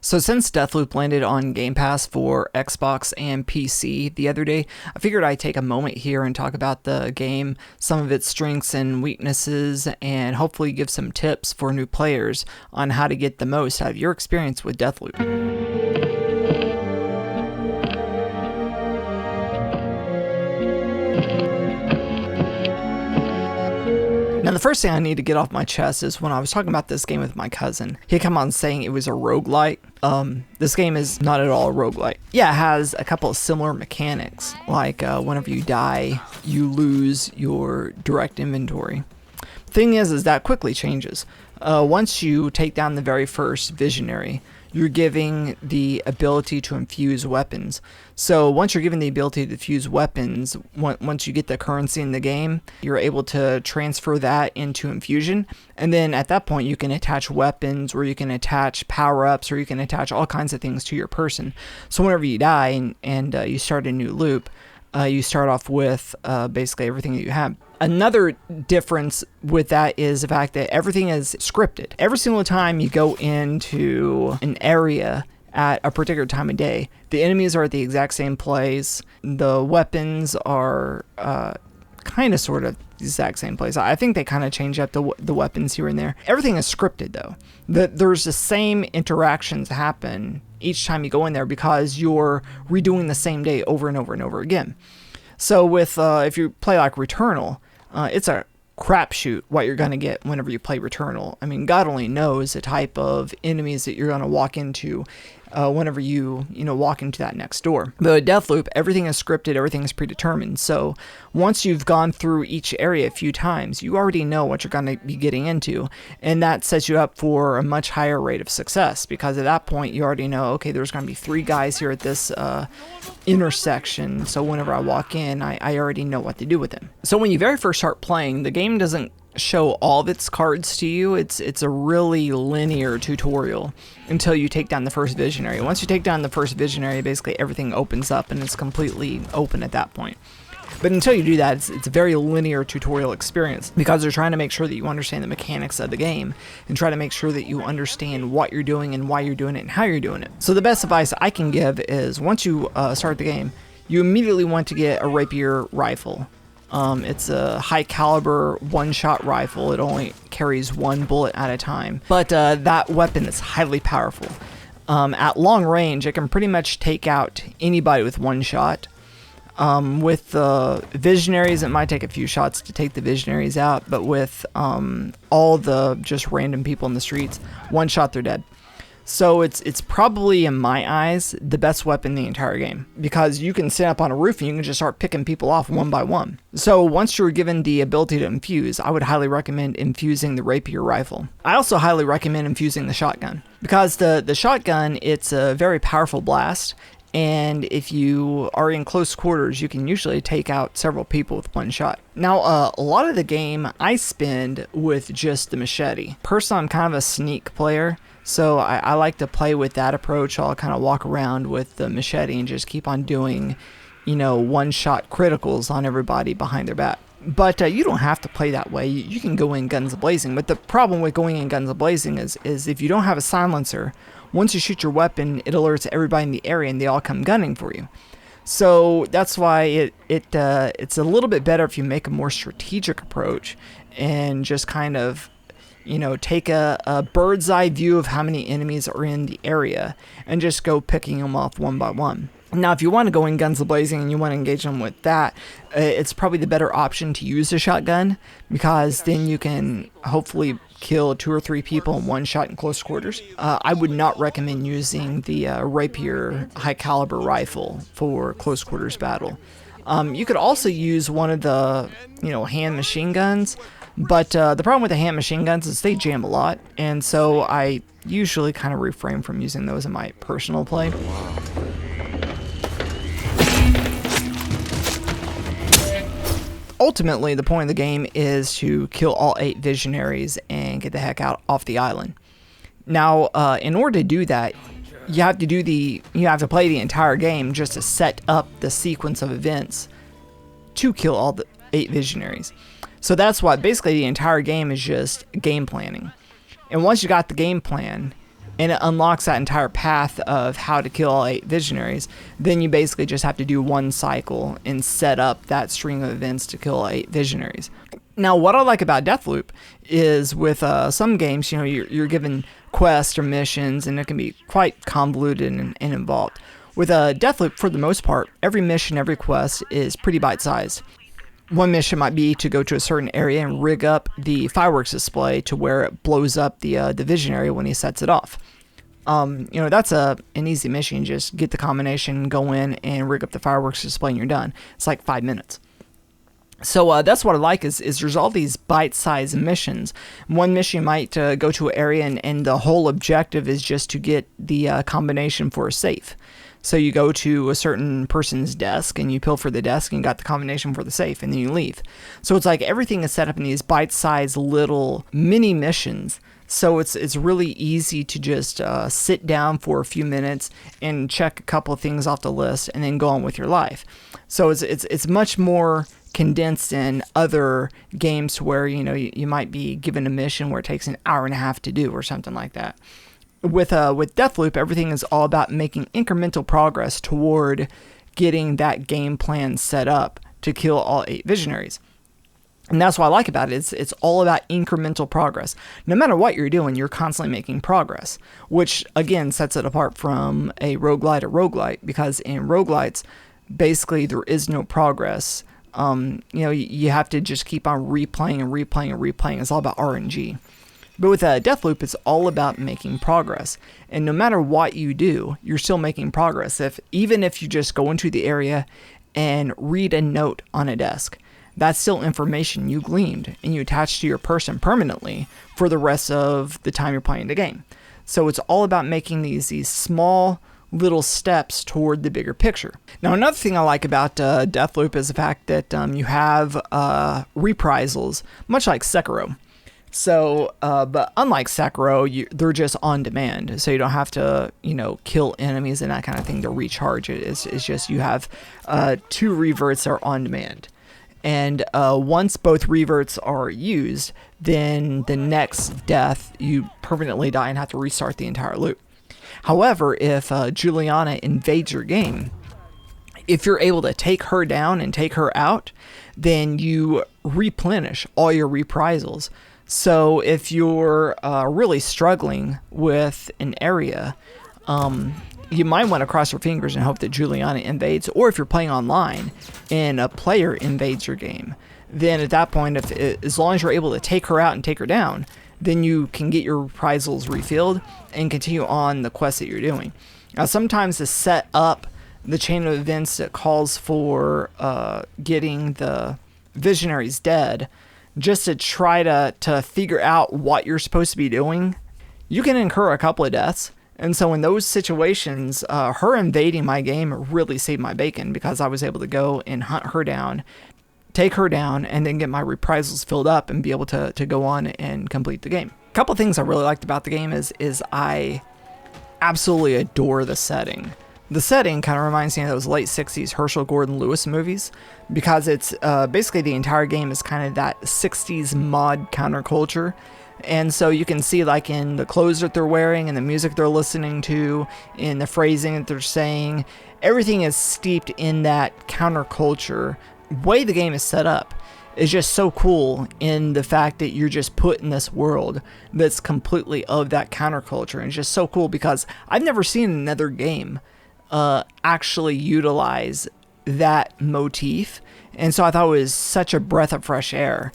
So since Deathloop landed on Game Pass for Xbox and PC the other day, I figured I'd take a moment here and talk about the game, some of its strengths and weaknesses, and hopefully give some tips for new players on how to get the most out of your experience with Deathloop. Now, the first thing I need to get off my chest is when I was talking about this game with my cousin, he came on saying it was a roguelite. This game is not at all a roguelite. Yeah, it has a couple of similar mechanics, like whenever you die, you lose your direct inventory. Thing is that quickly changes. Once you take down the very first visionary, you're giving the ability to infuse weapons. So once you're given the ability to infuse weapons, once you get the currency in the game, you're able to transfer that into infusion. And then at that point, you can attach weapons, or you can attach power-ups, or you can attach all kinds of things to your person. So whenever you die and you start a new loop, you start off with basically everything that you have. Another difference with that is the fact that everything is scripted. Every single time you go into an area at a particular time of day, the enemies are at the exact same place. The weapons are kind of sort of the exact same place. I think they kind of change up the weapons here and there. Everything is scripted though. There's the same interactions happen each time you go in there because you're redoing the same day over and over and over again. So with if you play like Returnal, it's a crapshoot what you're going to get whenever you play Returnal. I mean, God only knows the type of enemies that you're going to walk into whenever you walk into that next door. But with Deathloop, everything is scripted, everything is predetermined. So once you've gone through each area a few times, you already know what you're going to be getting into, and that sets you up for a much higher rate of success, because at that point you already know, okay, there's going to be 3 guys here at this intersection, so whenever I walk in, I already know what to do with them. So when you very first start playing, the game doesn't show all of its cards to you. It's a really linear tutorial until you take down the first visionary. Once you take down the first visionary, basically everything opens up and it's completely open at that point. But until you do that, it's a very linear tutorial experience, because they're trying to make sure that you understand the mechanics of the game and try to make sure that you understand what you're doing and why you're doing it and how you're doing it. So the best advice I can give is once you start the game, you immediately want to get a rapier rifle. It's a high caliber one-shot rifle. It only carries 1 bullet at a time, but that weapon is highly powerful. At long range, it can pretty much take out anybody with 1 shot. With the visionaries, it might take a few shots to take the visionaries out, but with all the just random people in the streets, 1 shot, they're dead. So it's probably, in my eyes, the best weapon in the entire game, because you can sit up on a roof and you can just start picking people off one by one. So once you're given the ability to infuse, I would highly recommend infusing the rapier rifle. I also highly recommend infusing the shotgun, because the shotgun, it's a very powerful blast, and if you are in close quarters, you can usually take out several people with 1 shot. Now, a lot of the game I spend with just the machete. Personally, I'm kind of a sneak player, so I like to play with that approach. I'll kind of walk around with the machete and just keep on doing, 1-shot criticals on everybody behind their back. But you don't have to play that way. You can go in guns blazing. But the problem with going in guns blazing is if you don't have a silencer, once you shoot your weapon, it alerts everybody in the area and they all come gunning for you. So that's why it's a little bit better if you make a more strategic approach and just kind of take a bird's eye view of how many enemies are in the area and just go picking them off one by one. Now, if you want to go in guns blazing and you want to engage them with that, it's probably the better option to use a shotgun, because then you can hopefully kill 2 or 3 people in 1 shot in close quarters. I would not recommend using the rapier high caliber rifle for close quarters battle. You could also use one of the hand machine guns, but the problem with the hand machine guns is they jam a lot, and so I usually kind of refrain from using those in my personal play. Ultimately, the point of the game is to kill all 8 visionaries and get the heck out off the island. Now, in order to do that, you have to play the entire game just to set up the sequence of events to kill all the 8 visionaries. So that's why basically the entire game is just game planning. And once you got the game plan, and it unlocks that entire path of how to kill all 8 visionaries, then you basically just have to do one cycle and set up that string of events to kill all 8 visionaries. Now, what I like about Deathloop is with some games, you know, you're given quests or missions, and it can be quite convoluted and involved. With Deathloop, for the most part, every mission, every quest is pretty bite-sized. One mission might be to go to a certain area and rig up the fireworks display to where it blows up the visionary when he sets it off. You know, that's an easy mission. You just get the combination, go in and rig up the fireworks display, and you're done. It's like 5 minutes. So that's what I like is there's all these bite-sized missions. One mission might go to an area and the whole objective is just to get the combination for a safe. So you go to a certain person's desk and you pilfer the desk and you got the combination for the safe, and then you leave. So it's like everything is set up in these bite-sized little mini missions. So it's really easy to just sit down for a few minutes and check a couple of things off the list and then go on with your life. So it's much more condensed in other games where, you know, you might be given a mission where it takes an hour and a half to do or something like that. With Deathloop, everything is all about making incremental progress toward getting that game plan set up to kill all 8 visionaries. And that's what I like about it. It's all about incremental progress. No matter what you're doing, you're constantly making progress, which again sets it apart from a roguelite, because in roguelites, basically there is no progress. You know, you have to just keep on replaying and replaying and replaying. It's all about RNG. But with Deathloop, it's all about making progress. And no matter what you do, you're still making progress. Even if you just go into the area and read a note on a desk, that's still information you gleaned and you attach to your person permanently for the rest of the time you're playing the game. So it's all about making these small little steps toward the bigger picture. Now, another thing I like about Deathloop is the fact that you have reprisals, much like Sekiro. So, but unlike Sekiro, they're just on demand, so you don't have to, you know, kill enemies and that kind of thing to recharge it. It's just you have 2 reverts that are on demand. And once both reverts are used, then the next death, you permanently die and have to restart the entire loop. However, if Juliana invades your game, if you're able to take her down and take her out, then you replenish all your reprisals. So if you're really struggling with an area, you might want to cross your fingers and hope that Juliana invades. Or if you're playing online and a player invades your game, then at that point, as long as you're able to take her out and take her down, then you can get your reprisals refilled and continue on the quest that you're doing. Now, sometimes to set up the chain of events that calls for getting the visionaries dead, just to try to figure out what you're supposed to be doing, you can incur a couple of deaths. And so in those situations, her invading my game really saved my bacon, because I was able to go and hunt her down, take her down, and then get my reprisals filled up and be able to go on and complete the game. A couple things I really liked about the game is I absolutely adore the setting. The setting kind of reminds me of those late 60s Herschel Gordon Lewis movies, because it's basically the entire game is kind of that 60s mod counterculture. And so you can see, like, in the clothes that they're wearing and the music they're listening to, in the phrasing that they're saying, everything is steeped in that counterculture. The way the game is set up is just so cool in the fact that you're just put in this world that's completely of that counterculture. And it's just so cool because I've never seen another game actually utilize that motif, and so I thought it was such a breath of fresh air.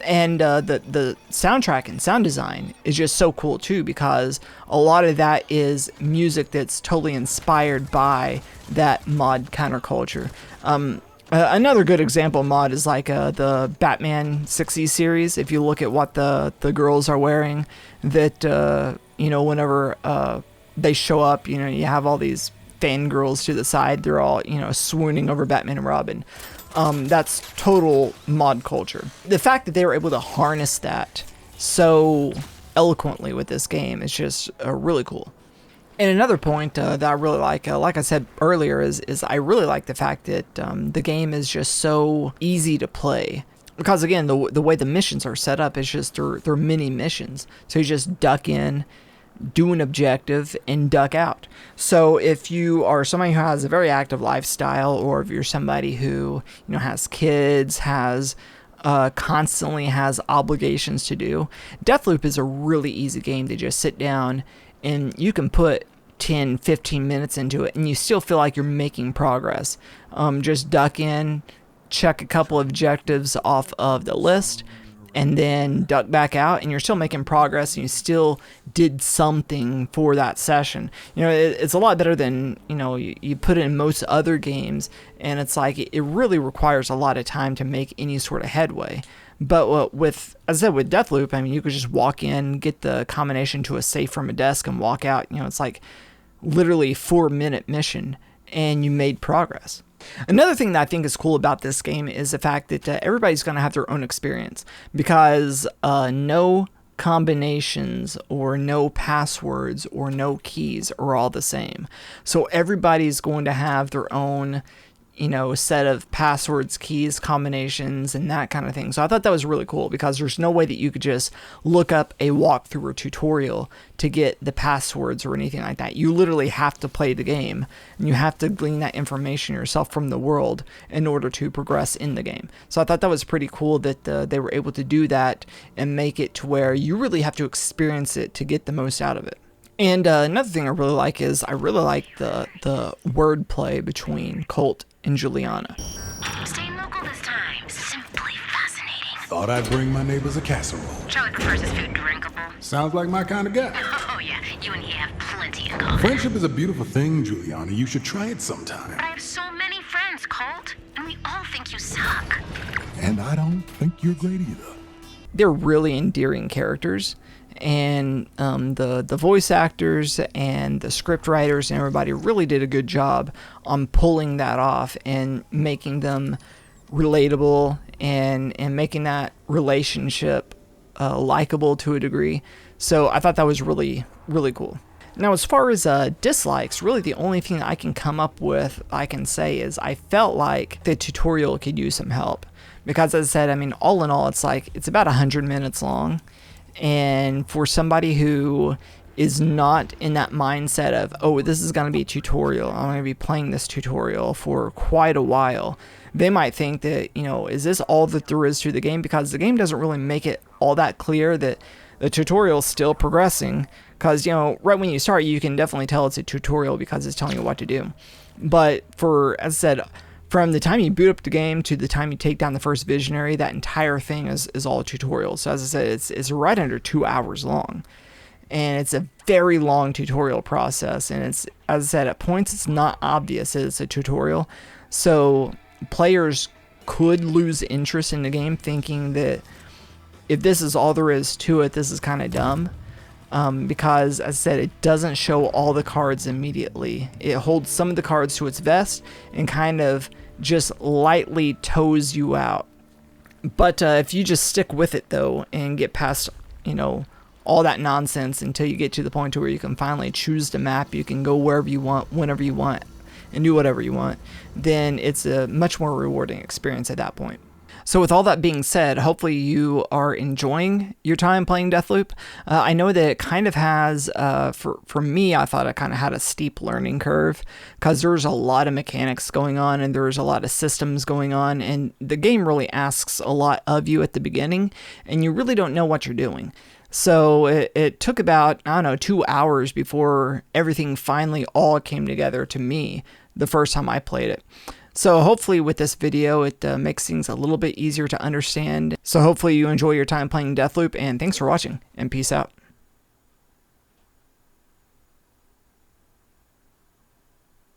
And the soundtrack and sound design is just so cool too, because a lot of that is music that's totally inspired by that mod counterculture. Another good example of mod is like the Batman 60s series. If you look at what the girls are wearing, that you know, whenever they show up, you know, you have all these fangirls to the side. They're all, you know, swooning over Batman and Robin. That's total mod culture. The fact that they were able to harness that so eloquently with this game is just really cool. And another point that I really like I said earlier, is I really like the fact that the game is just so easy to play. Because again, the way the missions are set up is just they're mini missions. So you just duck in, do an objective, and duck out. So if you are somebody who has a very active lifestyle, or if you're somebody who, has kids, constantly has obligations to do, Deathloop is a really easy game to just sit down and you can put 10, 15 minutes into it and you still feel like you're making progress. Just duck in, check a couple of objectives off of the list, and then duck back out, and you're still making progress, and you still did something for that session. It's a lot better than, you put it in most other games, and it's like it really requires a lot of time to make any sort of headway. But with Deathloop, you could just walk in, get the combination to a safe from a desk, and walk out. It's like literally 4-minute mission, and you made progress. Another thing that I think is cool about this game is the fact that everybody's going to have their own experience, because no combinations or no passwords or no keys are all the same. So everybody's going to have their own, set of passwords, keys, combinations, and that kind of thing. So I thought that was really cool, because there's no way that you could just look up a walkthrough or tutorial to get the passwords or anything like that. You literally have to play the game, and you have to glean that information yourself from the world in order to progress in the game. So I thought that was pretty cool that they were able to do that and make it to where you really have to experience it to get the most out of it. And another thing I really like is the wordplay between Colt and Juliana. Staying local this time. Simply fascinating. Thought I'd bring my neighbors a casserole. Charlie prefers his food drinkable. Sounds like my kind of guy. Oh yeah, you and he have plenty in common. Friendship is a beautiful thing, Juliana. You should try it sometime. But I have so many friends, Colt, and we all think you suck. And I don't think you're great either. They're really endearing characters, and the voice actors and the script writers and everybody really did a good job on pulling that off and making them relatable and making that relationship likable to a degree. So I thought that was really, really cool. Now, as far as dislikes, really the only thing I can come up with, I can say, is I felt like the tutorial could use some help. Because as I said, all in all, it's about 100 minutes long. And for somebody who is not in that mindset of, oh, this is going to be a tutorial, I'm going to be playing this tutorial for quite a while, they might think that, is this all that there is to the game? Because the game doesn't really make it all that clear that the tutorial is still progressing. Because, right when you start, you can definitely tell it's a tutorial because it's telling you what to do. But as I said, from the time you boot up the game to the time you take down the first visionary, that entire thing is all a tutorial. So as I said, it's right under 2 hours long. And it's a very long tutorial process. And it's, as I said, at points it's not obvious that it's a tutorial. So players could lose interest in the game, thinking that if this is all there is to it, this is kind of dumb. Because, as I said, it doesn't show all the cards immediately. It holds some of the cards to its vest and kind of just lightly toes you out. But if you just stick with it, though, and get past, all that nonsense until you get to the point to where you can finally choose the map, you can go wherever you want, whenever you want, and do whatever you want, then it's a much more rewarding experience at that point. So with all that being said, hopefully you are enjoying your time playing Deathloop. I know that it kind of has, for me, I thought it kind of had a steep learning curve because there's a lot of mechanics going on and there's a lot of systems going on, and the game really asks a lot of you at the beginning and you really don't know what you're doing. So it took about, 2 hours before everything finally all came together to me the first time I played it. So hopefully with this video, it makes things a little bit easier to understand. So hopefully you enjoy your time playing Deathloop, and thanks for watching, and peace out.